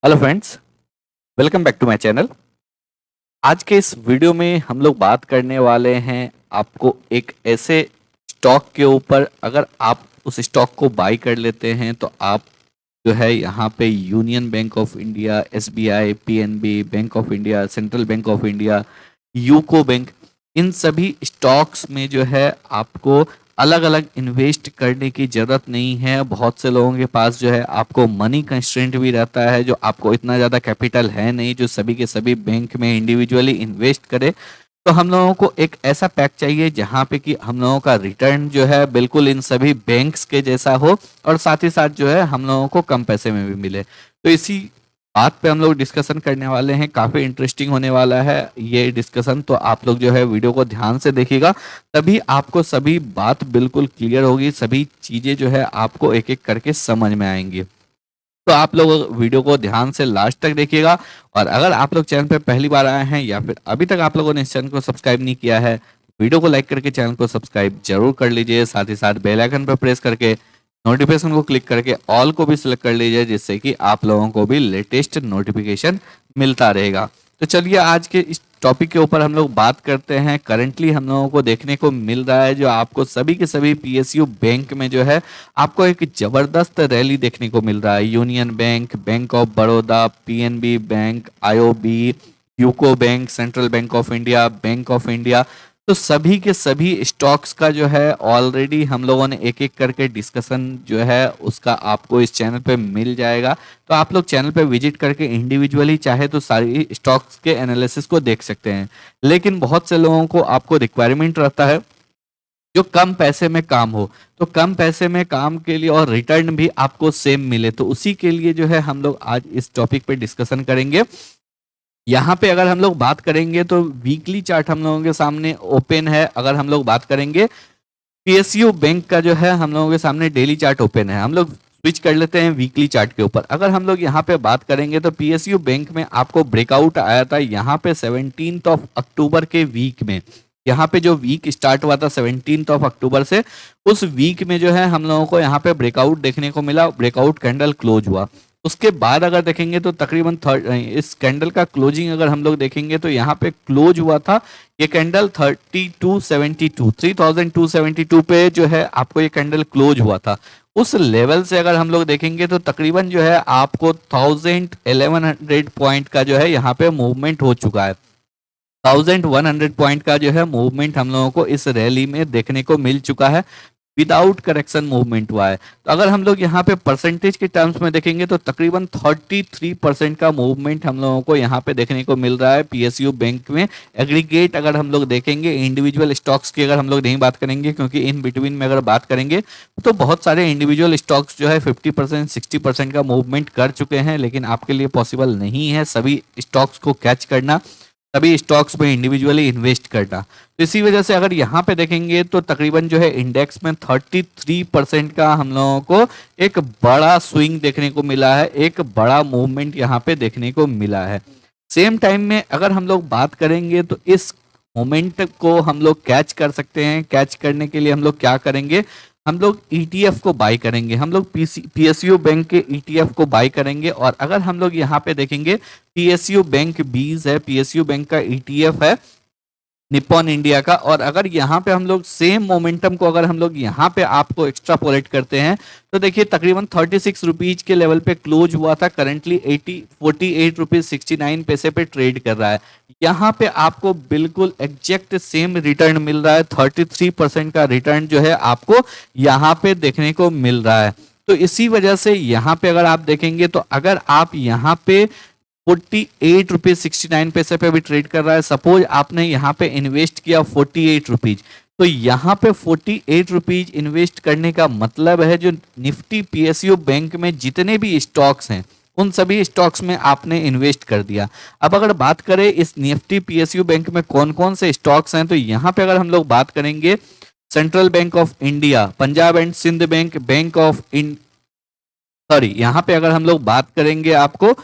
Hello friends, welcome back to my channel. आज के इस वीडियो में हम लोग बात करने वाले हैं आपको एक ऐसे स्टॉक के ऊपर। अगर आप उस स्टॉक को बाई कर लेते हैं तो आप जो है यहाँ पे Union Bank of India, SBI, PNB, Bank of India, Central Bank of India, UCO Bank, इन सभी स्टॉक्स में जो है आपको अलग अलग इन्वेस्ट करने की जरूरत नहीं है। बहुत से लोगों के पास जो है आपको मनी कंस्ट्रेंट भी रहता है, जो आपको इतना ज़्यादा कैपिटल है नहीं जो सभी के सभी बैंक में इंडिविजुअली इन्वेस्ट करे। तो हम लोगों को एक ऐसा पैक चाहिए जहाँ पे कि हम लोगों का रिटर्न जो है बिल्कुल इन सभी बैंक्स के जैसा हो और साथ ही साथ जो है हम लोगों को कम पैसे में भी मिले। तो इसी बात पे हम लोग डिस्कशन करने वाले हैं। काफ़ी इंटरेस्टिंग होने वाला है ये डिस्कशन, तो आप लोग जो है वीडियो को ध्यान से देखिएगा, तभी आपको सभी बात बिल्कुल क्लियर होगी, सभी चीज़ें जो है आपको एक एक करके समझ में आएंगी। तो आप लोग वीडियो को ध्यान से लास्ट तक देखिएगा। और अगर आप लोग चैनल पे पहली बार आए हैं या फिर अभी तक आप लोगों ने इस चैनल को सब्सक्राइब नहीं किया है, वीडियो को लाइक करके चैनल को सब्सक्राइब जरूर कर लीजिए। साथ ही साथ बेल आइकन पर प्रेस करके नोटिफिकेशन को क्लिक करके ऑल को भी सिलेक्ट कर लीजिए, जिससे कि आप लोगों को भी लेटेस्ट नोटिफिकेशन मिलता रहेगा। तो चलिए आज के इस टॉपिक के ऊपर हम लोग बात करते हैं। करंटली हम लोगों को देखने को मिल रहा है जो आपको सभी के सभी पीएसयू बैंक में जो है आपको एक जबरदस्त रैली देखने को मिल रहा है। Union bank, Bank of Baroda, PNB bank, IOB, UCO bank, central Bank of India, bank of India, तो सभी के सभी स्टॉक्स का जो है ऑलरेडी हम लोगों ने एक एक करके डिस्कशन जो है उसका आपको इस चैनल पे मिल जाएगा। तो आप लोग चैनल पे विजिट करके इंडिविजुअली चाहे तो सारी स्टॉक्स के एनालिसिस को देख सकते हैं। लेकिन बहुत से लोगों को आपको रिक्वायरमेंट रहता है जो कम पैसे में काम हो, तो कम पैसे में काम के लिए और रिटर्न भी आपको सेम मिले, तो उसी के लिए जो है हम लोग आज इस टॉपिक पे डिस्कशन करेंगे। यहाँ पे अगर हम लोग बात करेंगे तो वीकली चार्ट हम लोगों के सामने ओपन है। अगर हम लोग बात करेंगे पीएसयू बैंक का जो है हम लोगों के सामने डेली चार्ट ओपन है। हम लोग स्विच कर लेते हैं वीकली चार्ट के ऊपर। अगर हम लोग यहाँ पे बात करेंगे तो पीएसयू बैंक में आपको ब्रेकआउट आया था यहाँ पे 17 ऑफ अक्टूबर के वीक में। यहाँ पे जो वीक स्टार्ट हुआ था 17 ऑफ अक्टूबर से, उस वीक में जो है हम लोगों को यहाँ पे ब्रेकआउट देखने को मिला, ब्रेकआउट कैंडल क्लोज हुआ। उसके बाद अगर देखेंगे तो तकरीबन इस कैंडल का क्लोजिंग अगर हम लोग देखेंगे तो यहाँ पे क्लोज हुआ था ये कैंडल 3272 पे जो है आपको ये कैंडल क्लोज हुआ था। उस लेवल से अगर हम लोग देखेंगे तो तकरीबन जो है आपको 1100 पॉइंट का जो है यहाँ पे मूवमेंट हो चुका है। 1100 पॉइंट का जो है मूवमेंट हम लोगों को इस रैली में देखने को मिल चुका है। विदाउट करेक्शन मूवमेंट हुआ है। तो अगर हम लोग यहाँ पे परसेंटेज के टर्म्स में देखेंगे तो तकरीबन 33% का मूवमेंट हम लोगों को यहाँ पे देखने को मिल रहा है पीएसयू बैंक में। एग्रीगेट अगर हम लोग देखेंगे, इंडिविजुअल स्टॉक्स की अगर हम लोग नहीं बात करेंगे, क्योंकि इन बिटवीन में अगर बात करेंगे तो बहुत सारे इंडिविजुअल स्टॉक्स जो है 50% 60% का मूवमेंट कर चुके हैं, लेकिन आपके लिए पॉसिबल नहीं है सभी स्टॉक्स को कैच करना, सभी स्टॉक्स में इंडिविजुअली इन्वेस्ट करना। तो इसी वजह से अगर यहाँ पे देखेंगे तो तकरीबन जो है इंडेक्स में 33% का हम लोगों को एक बड़ा स्विंग देखने को मिला है, एक बड़ा मूवमेंट यहाँ पे देखने को मिला है। सेम टाइम में अगर हम लोग बात करेंगे तो इस मोमेंट को हम लोग कैच कर सकते हैं। कैच करने के लिए हम लोग क्या करेंगे, हम लोग ईटीएफ को बाई करेंगे, हम लोग पीएसयू बैंक के ईटीएफ को बाई करेंगे। और अगर हम लोग यहाँ पे देखेंगे पीएसयू बैंक 20 है, पीएसयू बैंक का ईटीएफ है निप्पॉन इंडिया का। और अगर यहाँ पे हम लोग सेम मोमेंटम को अगर हम लोग यहाँ पे आपको एक्स्ट्रापोलेट करते हैं तो देखिए तकरीबन 36 रुपीज के लेवल पे क्लोज हुआ था। करंटली 48 रुपीज 69 पैसे पे ट्रेड कर रहा है। यहाँ पे आपको बिल्कुल एग्जैक्ट सेम रिटर्न मिल रहा है। 33% का रिटर्न जो है आपको यहाँ पे देखने को मिल रहा है। तो इसी वजह से यहाँ पे अगर आप देखेंगे तो अगर आप यहाँ पे 48 रुपीज 69 पैसे पे भी ट्रेड कर रहा है, सपोज आपने यहाँ पे इन्वेस्ट किया 48 रुपीज, तो यहाँ पे 48 रुपीज इन्वेस्ट करने का मतलब है जो निफ्टी पीएसयू बैंक में जितने भी स्टॉक्स हैं उन सभी स्टॉक्स में आपने इन्वेस्ट कर दिया। अब अगर बात करें इस निफ्टी पीएसयू बैंक में कौन कौन से स्टॉक्स हैं, तो यहाँ पे अगर हम लोग बात करेंगे Central Bank of India, Punjab and Sind Bank, Bank of sorry यहाँ पे अगर हम लोग बात करेंगे आपको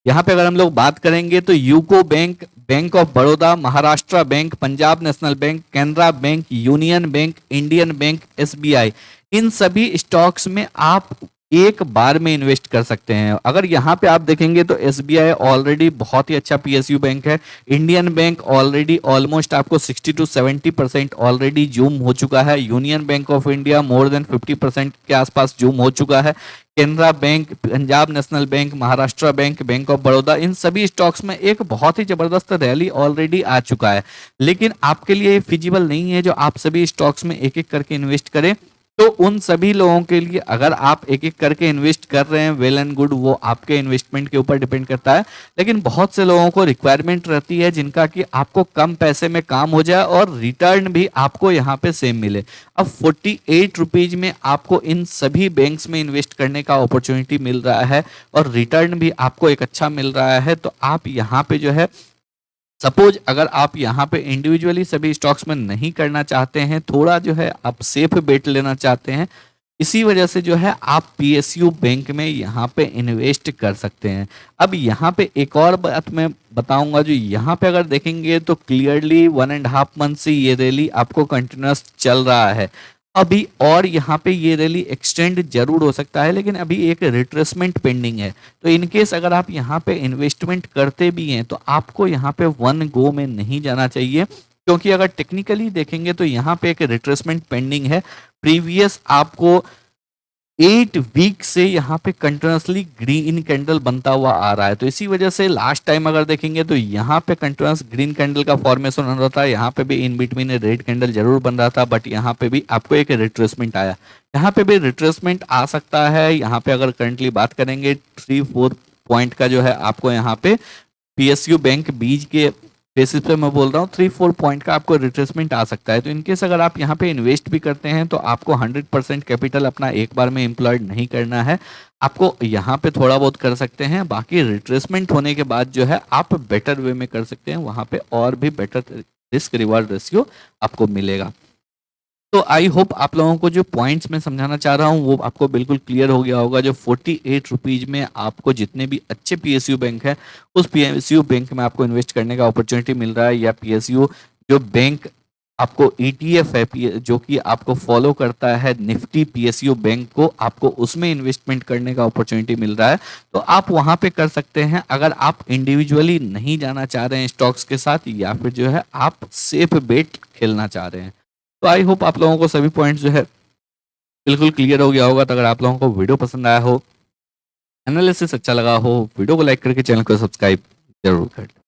यहाँ पे अगर हम लोग बात करेंगे तो UCO Bank, Bank of Baroda, Maharashtra Bank, Punjab National Bank, Canara Bank, Union Bank, Indian Bank, SBI, इन सभी स्टॉक्स में आप एक बार में इन्वेस्ट कर सकते हैं। अगर यहाँ पे आप देखेंगे तो एसबीआई ऑलरेडी बहुत ही अच्छा पीएसयू बैंक है। इंडियन बैंक ऑलरेडी ऑलमोस्ट आपको 60 to 70% ऑलरेडी जूम हो चुका है। Union Bank of India more than 50% के आसपास जूम हो चुका है। Canara Bank, Punjab National Bank, Maharashtra Bank, Bank of Baroda, इन सभी स्टॉक्स में एक बहुत ही जबरदस्त रैली ऑलरेडी आ चुका है। लेकिन आपके लिए फिजिबल नहीं है जो आप सभी स्टॉक्स में एक एक करके इन्वेस्ट करें। तो उन सभी लोगों के लिए अगर आप एक एक करके इन्वेस्ट कर रहे हैं, वेल एंड गुड, वो आपके इन्वेस्टमेंट के ऊपर डिपेंड करता है। लेकिन बहुत से लोगों को रिक्वायरमेंट रहती है जिनका कि आपको कम पैसे में काम हो जाए और रिटर्न भी आपको यहाँ पे सेम मिले। अब 48 रुपीज में आपको इन सभी बैंक्स में इन्वेस्ट करने का अपॉर्चुनिटी मिल रहा है और रिटर्न भी आपको एक अच्छा मिल रहा है। तो आप यहाँ पे जो है, सपोज अगर आप यहाँ पे इंडिविजुअली सभी स्टॉक्स में नहीं करना चाहते हैं, थोड़ा जो है आप सेफ बेट लेना चाहते हैं, इसी वजह से जो है आप पीएसयू बैंक में यहाँ पे इन्वेस्ट कर सकते हैं। अब यहाँ पे एक और बात मैं बताऊंगा, जो यहाँ पे अगर देखेंगे तो क्लियरली 1.5 मंथ से ये रैली आपको कंटिन्यूस चल रहा है अभी, और यहाँ पे ये रैली एक्सटेंड जरूर हो सकता है, लेकिन अभी एक रिट्रेसमेंट पेंडिंग है। तो इनकेस अगर आप यहाँ पे इन्वेस्टमेंट करते भी हैं तो आपको यहाँ पे वन गो में नहीं जाना चाहिए, क्योंकि अगर टेक्निकली देखेंगे तो यहाँ पे एक रिट्रेसमेंट पेंडिंग है। प्रीवियस आपको 8 वीक से यहाँ पे कंटिन्यूसली ग्रीन कैंडल बनता हुआ आ रहा है। तो इसी वजह से लास्ट टाइम अगर देखेंगे तो यहाँ पे कंटिन्यूस ग्रीन कैंडल का फॉर्मेशन हो रहा था, यहाँ पे भी इन बिटवीन रेड कैंडल जरूर बन रहा था, बट यहाँ पे भी आपको एक रिट्रेसमेंट आया। यहाँ पे भी रिट्रेसमेंट आ सकता है। यहाँ पे अगर करंटली बात करेंगे 3-4 पॉइंट का जो है आपको यहाँ पे पीएसयू बैंक बीज के बेसिस पे मैं बोल रहा हूँ 3-4 पॉइंट का आपको रिट्रेसमेंट आ सकता है। तो इनकेस अगर आप यहाँ पे इन्वेस्ट भी करते हैं तो आपको 100% कैपिटल अपना एक बार में एम्प्लॉयड नहीं करना है। आपको यहाँ पे थोड़ा बहुत कर सकते हैं, बाकी रिट्रेसमेंट होने के बाद जो है आप बेटर वे में कर सकते हैं, वहाँ पे और भी बेटर रिस्क रिवार्ड रेशियो आपको मिलेगा। तो आई होप आप लोगों को जो पॉइंट्स मैं समझाना चाह रहा हूँ वो आपको बिल्कुल क्लियर हो गया होगा। जो 48 रुपीज में आपको जितने भी अच्छे पीएसयू बैंक है उस पीएसयू बैंक में आपको इन्वेस्ट करने का अपॉर्चुनिटी मिल रहा है, या पीएसयू जो बैंक आपको ईटीएफ है जो कि आपको फॉलो करता है निफ्टी पीएसयू बैंक को, आपको उसमें इन्वेस्टमेंट करने का अपॉर्चुनिटी मिल रहा है। तो आप वहां पे कर सकते हैं अगर आप इंडिविजुअली नहीं जाना चाह रहे हैं स्टॉक्स के साथ, या फिर जो है आप सेफ बेट खेलना चाह रहे हैं। तो आई होप आप लोगों को सभी पॉइंट्स जो है बिल्कुल क्लियर हो गया होगा। तो अगर आप लोगों को वीडियो पसंद आया हो, एनालिसिस अच्छा लगा हो, वीडियो को लाइक करके चैनल को सब्सक्राइब जरूर कर लें।